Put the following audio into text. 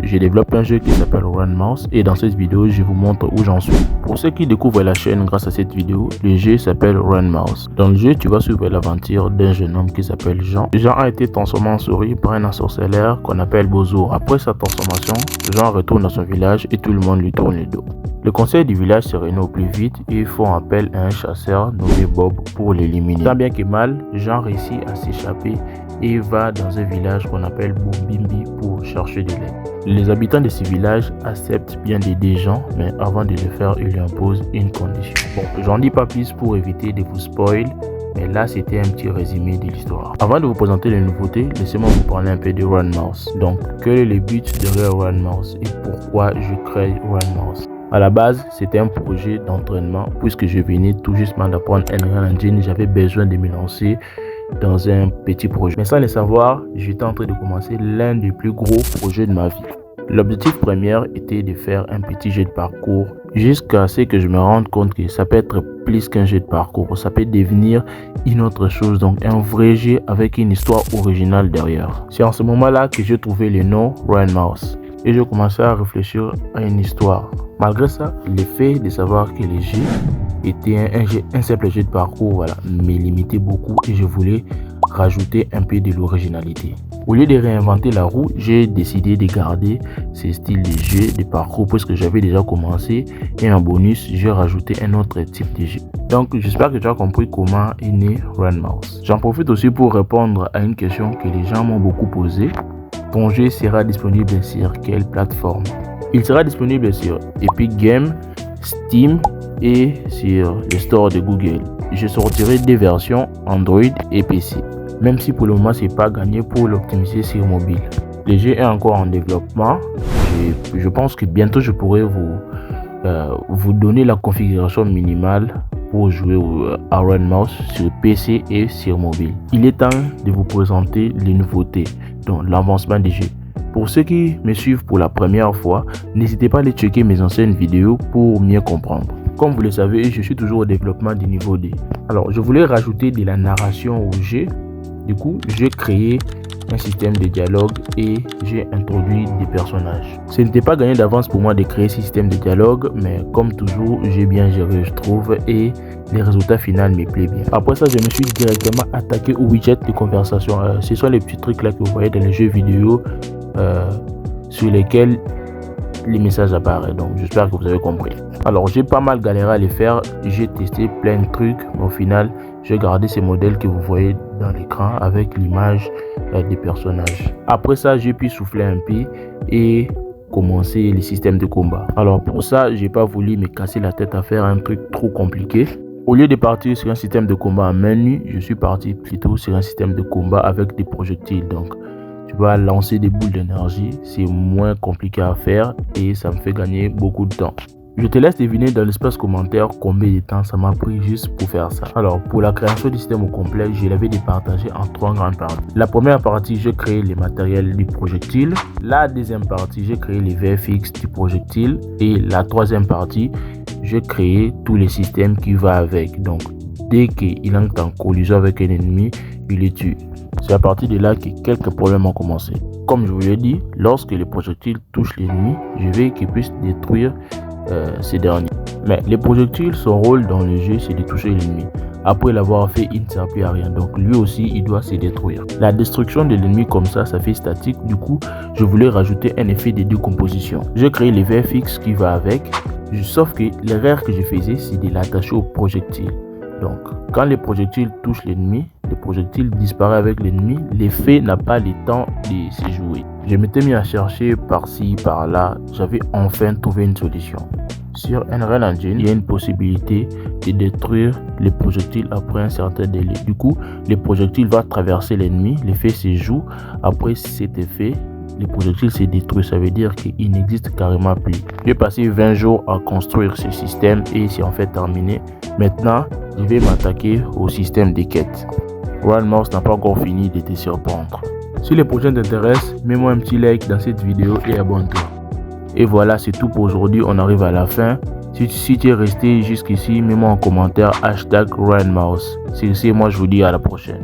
je développe un jeu qui s'appelle Run Mouse et dans cette vidéo, je vous montre où j'en suis. Pour ceux qui découvrent la chaîne grâce à cette vidéo, le jeu s'appelle Run Mouse. Dans le jeu, tu vas suivre l'aventure d'un jeune homme qui s'appelle Jean. Jean a été transformé en souris par un sorcellaire qu'on appelle Bozo. Après sa transformation, Jean retourne dans son village et tout le monde lui tourne le dos. Le conseil du village se réunit au plus vite et font appel à un chasseur nommé Bob pour l'éliminer. Tant bien que mal, Jean réussit à s'échapper et va dans un village qu'on appelle Bombimbi pour chercher de l'aide. Les habitants de ce village acceptent bien d'aider Jean, mais avant de le faire, ils lui imposent une condition. Bon, j'en dis pas plus pour éviter de vous spoil, mais là c'était un petit résumé de l'histoire. Avant de vous présenter les nouveautés, laissez-moi vous parler un peu de Run Mouse. Donc, quel est le but derrière Run Mouse et pourquoi je crée Run Mouse? À la base, c'était un projet d'entraînement puisque je venais tout justement d'apprendre Unreal Engine, j'avais besoin de me lancer dans un petit projet. Mais sans le savoir, j'étais en train de commencer l'un des plus gros projets de ma vie. L'objectif premier était de faire un petit jeu de parcours jusqu'à ce que je me rende compte que ça peut être plus qu'un jeu de parcours, ça peut devenir une autre chose, donc un vrai jeu avec une histoire originale derrière. C'est en ce moment-là que j'ai trouvé le nom Run Mouse et je commençais à réfléchir à une histoire. Malgré ça, le fait de savoir que le jeu était un simple jeu de parcours, voilà, me limitait beaucoup et je voulais rajouter un peu de l'originalité. Au lieu de réinventer la roue, j'ai décidé de garder ce style de jeu de parcours puisque j'avais déjà commencé et en bonus, j'ai rajouté un autre type de jeu. Donc, j'espère que tu as compris comment est né Run Mouse. J'en profite aussi pour répondre à une question que les gens m'ont beaucoup posée. Ton jeu sera disponible sur quelle plateforme? Il sera disponible sur Epic Games, Steam et sur le store de Google. Je sortirai des versions Android et PC, même si pour le moment c'est pas gagné pour l'optimiser sur mobile. Le jeu est encore en développement. Je pense que bientôt je pourrai vous donner la configuration minimale pour jouer à Run Mouse sur PC et sur mobile. Il est temps de vous présenter les nouveautés, donc l'avancement du jeu. Pour ceux qui me suivent pour la première fois, n'hésitez pas à aller checker mes anciennes vidéos pour mieux comprendre. Comme vous le savez, je suis toujours au développement du niveau 2. Alors, je voulais rajouter de la narration au jeu. Du coup, j'ai créé un système de dialogue et j'ai introduit des personnages. Ce n'était pas gagné d'avance pour moi de créer ce système de dialogue, mais comme toujours, j'ai bien géré, je trouve, et les résultats finaux me plaisent bien. Après ça, je me suis directement attaqué au widget de conversation. Ce sont les petits trucs là que vous voyez dans les jeux vidéo sur lesquels les messages apparaissent. Donc, j'espère que vous avez compris. Alors, j'ai pas mal galéré à les faire. J'ai testé plein de trucs, mais au final, j'ai gardé ces modèles que vous voyez dans l'écran avec l'image des personnages. Après ça, j'ai pu souffler un peu et commencer les systèmes de combat. Alors, pour ça, j'ai pas voulu me casser la tête à faire un truc trop compliqué. Au lieu de partir sur un système de combat à main nue, je suis parti plutôt sur un système de combat avec des projectiles. Donc, tu vas lancer des boules d'énergie, c'est moins compliqué à faire et ça me fait gagner beaucoup de temps. Je te laisse deviner dans l'espace commentaire combien de temps ça m'a pris juste pour faire ça. Alors, pour la création du système au complet, je l'avais départagé en 3 grandes parties. La première partie, j'ai créé les matériels du projectile. La deuxième partie, j'ai créé les VFX du projectile. Et la troisième partie, j'ai créé tous les systèmes qui vont avec. Donc, dès qu'il entre en collision avec un ennemi, il le tue. C'est à partir de là que quelques problèmes ont commencé. Comme je vous l'ai dit, lorsque les projectiles touchent l'ennemi, je veux qu'ils puissent détruire ces derniers. Mais les projectiles, son rôle dans le jeu, c'est de toucher l'ennemi. Après l'avoir fait, il ne sert plus à rien. Donc lui aussi, il doit se détruire. La destruction de l'ennemi comme ça fait statique. Du coup, je voulais rajouter un effet de décomposition. J'ai créé les VFX qui va avec. Sauf que l'erreur que je faisais, c'est de l'attacher au projectile. Donc, quand les projectiles touchent l'ennemi, le projectile disparaît avec l'ennemi. L'effet n'a pas le temps de se jouer. Je m'étais mis à chercher par-ci, par-là. J'avais enfin trouvé une solution. Sur Unreal Engine, il y a une possibilité de détruire les projectiles après un certain délai. Du coup, le projectile va traverser l'ennemi. L'effet se joue. Après cet effet, les projectiles se détruisent. Ça veut dire qu'il n'existe carrément plus. J'ai passé 20 jours à construire ce système et c'est en fait terminé. Maintenant, je vais m'attaquer au système des quêtes. Run Mouse n'a pas encore fini de te surprendre. Si le projet t'intéresse, mets-moi un petit like dans cette vidéo et abonne-toi. Et voilà, c'est tout pour aujourd'hui. On arrive à la fin. Si tu es resté jusqu'ici, mets-moi en commentaire #RunMouse. Sur ce, moi je vous dis à la prochaine.